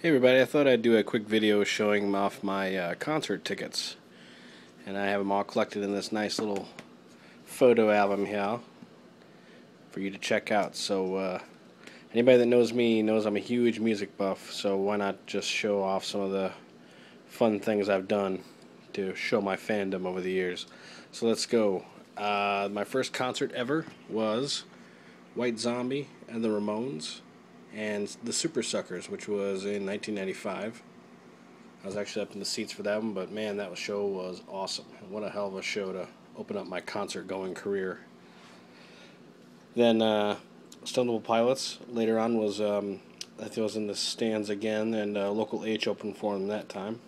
Hey everybody, I thought I'd do a quick video showing off my concert tickets. And I have them all collected in this nice little photo album here for you to check out. So anybody that knows me knows I'm a huge music buff, so why not just show off some of the fun things I've done to show my fandom over the years. So let's go. My first concert ever was White Zombie and the Ramones and the Super Suckers, which was in 1995. I was actually up in the seats for that one, but man, that show was awesome. What a hell of a show to open up my concert-going career. Then Stone Temple Pilots later on was, I think it was in the stands again, and Local H opened for them that time.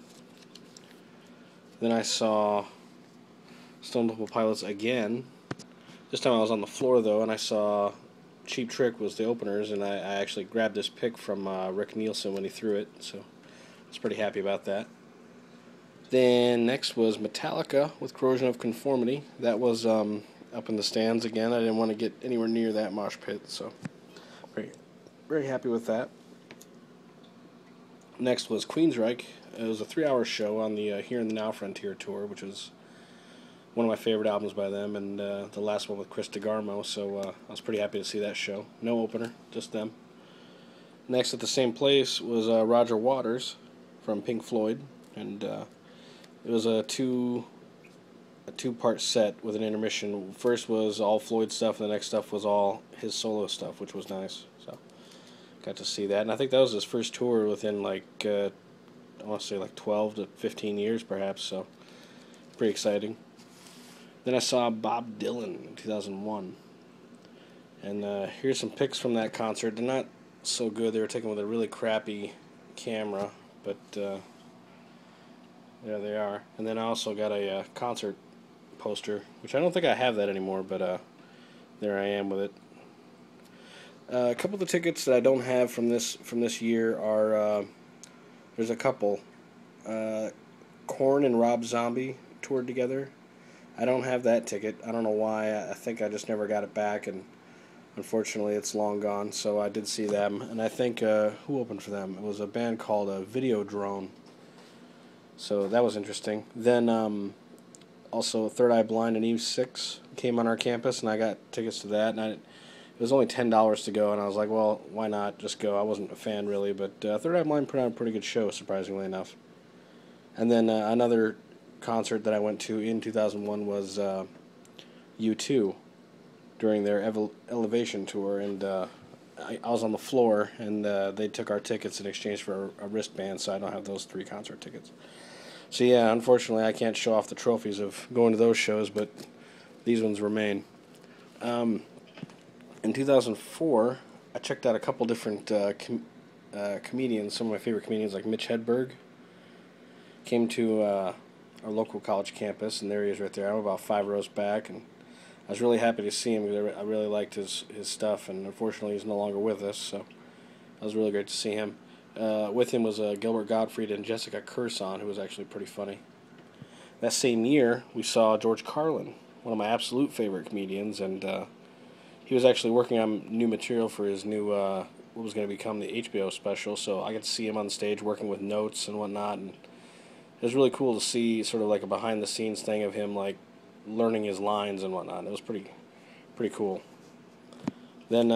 Then I saw Stone Temple Pilots again. This time I was on the floor though, and I saw Cheap Trick was the openers, and I actually grabbed this pick from Rick Nielsen when he threw it, so I was pretty happy about that. Then next was Metallica with Corrosion of Conformity. That was up in the stands again. I didn't want to get anywhere near that mosh pit, so very happy with that. Next was Queensryche. It was a 3-hour show on the Here and the Now Frontier tour, which was one of my favorite albums by them, and the last one with Chris DeGarmo, so I was pretty happy to see that show. No opener, just them. Next at the same place was Roger Waters from Pink Floyd, and it was a two-part set with an intermission. First was all Floyd stuff, and the next stuff was all his solo stuff, which was nice, so got to see that. And I think that was his first tour within I want to say 12 to 15 years perhaps, so pretty exciting. Then I saw Bob Dylan in 2001. And here's some pics from that concert. They're not so good. They were taken with a really crappy camera, but there they are. And then I also got a concert poster, which I don't think I have that anymore, but there I am with it. A couple of the tickets that I don't have from this year are, there's a couple. Korn and Rob Zombie toured together. I don't have that ticket. I don't know why. I think I just never got it back, and unfortunately it's long gone, so I did see them. And I think, who opened for them? It was a band called Videodrone. So that was interesting. Then also Third Eye Blind and Eve 6 came on our campus, and I got tickets to that. And it was only $10 to go, and I was like, well, why not just go? I wasn't a fan really, but Third Eye Blind put on a pretty good show, surprisingly enough. And then another concert that I went to in 2001 was U2 during their Elevation tour, and I was on the floor, and they took our tickets in exchange for a wristband, so I don't have those 3 concert tickets. So yeah, unfortunately I can't show off the trophies of going to those shows, but these ones remain. In 2004, I checked out a couple different comedians. Some of my favorite comedians, like Mitch Hedberg, came to our local college campus, and there he is right there. I'm about 5 rows back, and I was really happy to see him because I really liked his stuff, and unfortunately he's no longer with us, so that was really great to see him. With him was Gilbert Gottfried and Jessica Curson, who was actually pretty funny. That same year, we saw George Carlin, one of my absolute favorite comedians, and he was actually working on new material for his new, what was going to become the HBO special, so I got to see him on stage working with notes and whatnot, and it was really cool to see sort of like a behind-the-scenes thing of him like learning his lines and whatnot. It was pretty cool. Then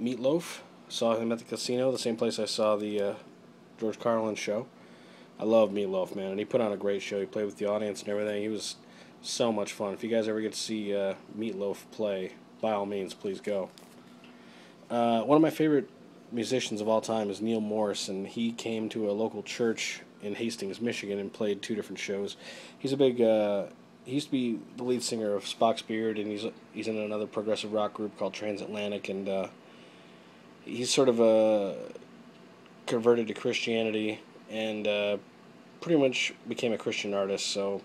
Meatloaf, saw him at the casino, the same place I saw the George Carlin show. I love Meatloaf, man, and he put on a great show. He played with the audience and everything. He was so much fun. If you guys ever get to see Meatloaf play, by all means, please go. One of my favorite musicians of all time is Neil Morris, and he came to a local church in Hastings, Michigan, and played 2 different shows. He's a big, he used to be the lead singer of Spock's Beard, and he's in another progressive rock group called Transatlantic, and he's sort of converted to Christianity, and pretty much became a Christian artist, so,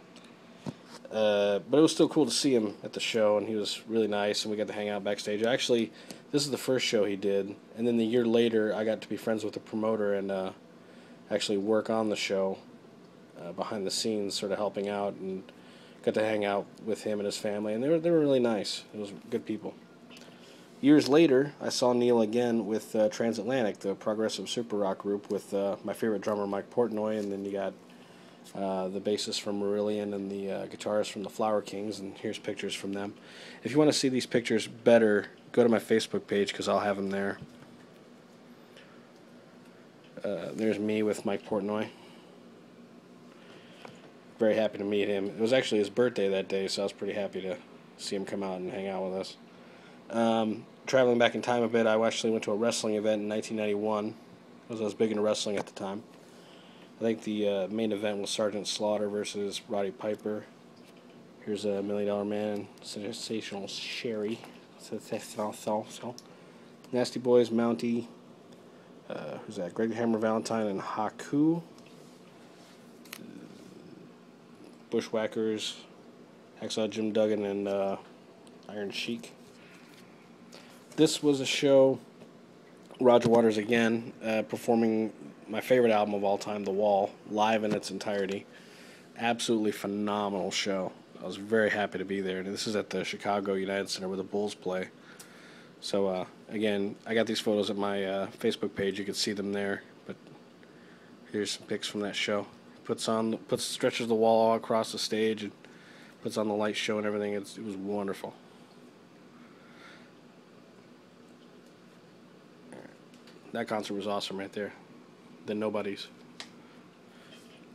but it was still cool to see him at the show, and he was really nice, and we got to hang out backstage. Actually, this is the first show he did, and then the year later, I got to be friends with the promoter, and actually work on the show behind the scenes, sort of helping out, and got to hang out with him and his family, and they were really nice. It was good people. Years later, I saw Neil again with Transatlantic, the progressive super rock group, with my favorite drummer, Mike Portnoy, and then you got the bassist from Marillion and the guitarist from the Flower Kings, and here's pictures from them. If you want to see these pictures better, go to my Facebook page because I'll have them there. There's me with Mike Portnoy. Very happy to meet him. It was actually his birthday that day, so I was pretty happy to see him come out and hang out with us. Traveling back in time a bit, I actually went to a wrestling event in 1991, because I was big into wrestling at the time. I think the main event was Sergeant Slaughter versus Roddy Piper. Here's a $1 Million Man, Sensational Sherry. Nasty Boys, Mountie. Who's that? Greg the Hammer Valentine and Haku. Bushwhackers, Hacksaw Jim Duggan, and Iron Sheik. This was a show, Roger Waters again, performing my favorite album of all time, The Wall, live in its entirety. Absolutely phenomenal show. I was very happy to be there. And this is at the Chicago United Center where the Bulls play. So, again, I got these photos at my Facebook page. You can see them there. But here's some pics from that show. Stretches the wall all across the stage and puts on the light show and everything. It was wonderful. That concert was awesome right there. The Nobodies.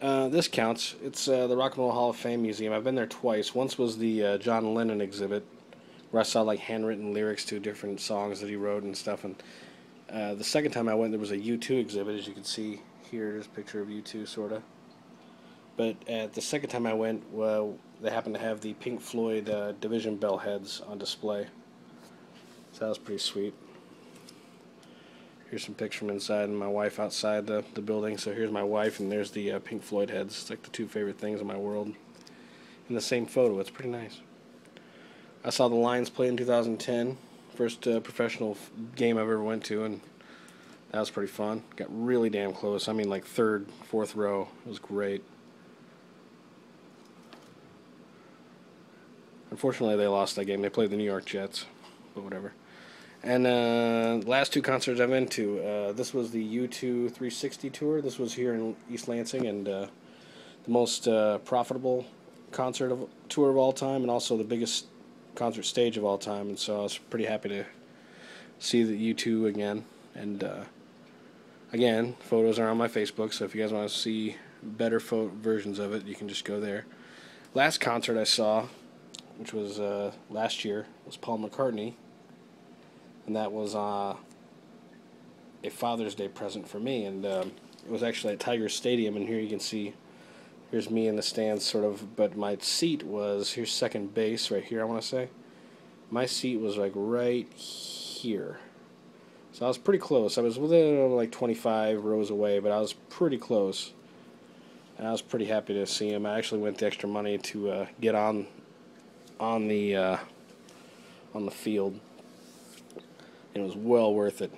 This counts. It's the Rock and Roll Hall of Fame Museum. I've been there twice. Once was the John Lennon exhibit, where I saw like handwritten lyrics to different songs that he wrote and stuff. And the second time I went, there was a U2 exhibit, as you can see here. There's a picture of U2, sort of. But the second time I went, they happened to have the Pink Floyd Division Bell heads on display. So that was pretty sweet. Here's some pics from inside and my wife outside the building. So here's my wife and there's the Pink Floyd heads. It's like the two favorite things in my world. In the same photo. It's pretty nice. I saw the Lions play in 2010. First professional game I've ever went to, and that was pretty fun. Got really damn close. I mean like third, fourth row. It was great. Unfortunately, they lost that game. They played the New York Jets, but whatever. And last two concerts I've been to, this was the U2 360 tour. This was here in East Lansing, and the most profitable tour of all time, and also the biggest concert stage of all time. And so I was pretty happy to see the U2 again. And again, photos are on my Facebook, so if you guys want to see better versions of it, you can just go there. Last concert I saw, which was last year, was Paul McCartney. And that was a Father's Day present for me. And it was actually at Tiger Stadium. And here you can see, here's me in the stands, sort of. But my seat was, here's second base right here, I want to say. My seat was like right here. So I was pretty close. I was within like 25 rows away, but I was pretty close. And I was pretty happy to see him. I actually went the extra money to get on the field. And it was well worth it.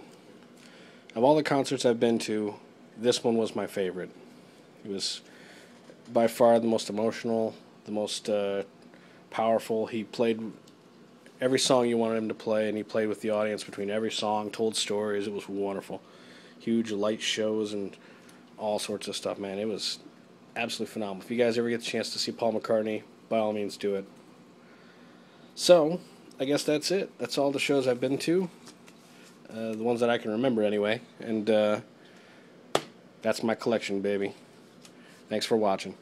Of all the concerts I've been to, this one was my favorite. It was by far the most emotional, the most powerful. He played every song you wanted him to play, and he played with the audience between every song, told stories. It was wonderful. Huge light shows and all sorts of stuff, man. It was absolutely phenomenal. If you guys ever get the chance to see Paul McCartney, by all means do it. So, I guess that's it. That's all the shows I've been to. The ones that I can remember anyway. And that's my collection, baby. Thanks for watching.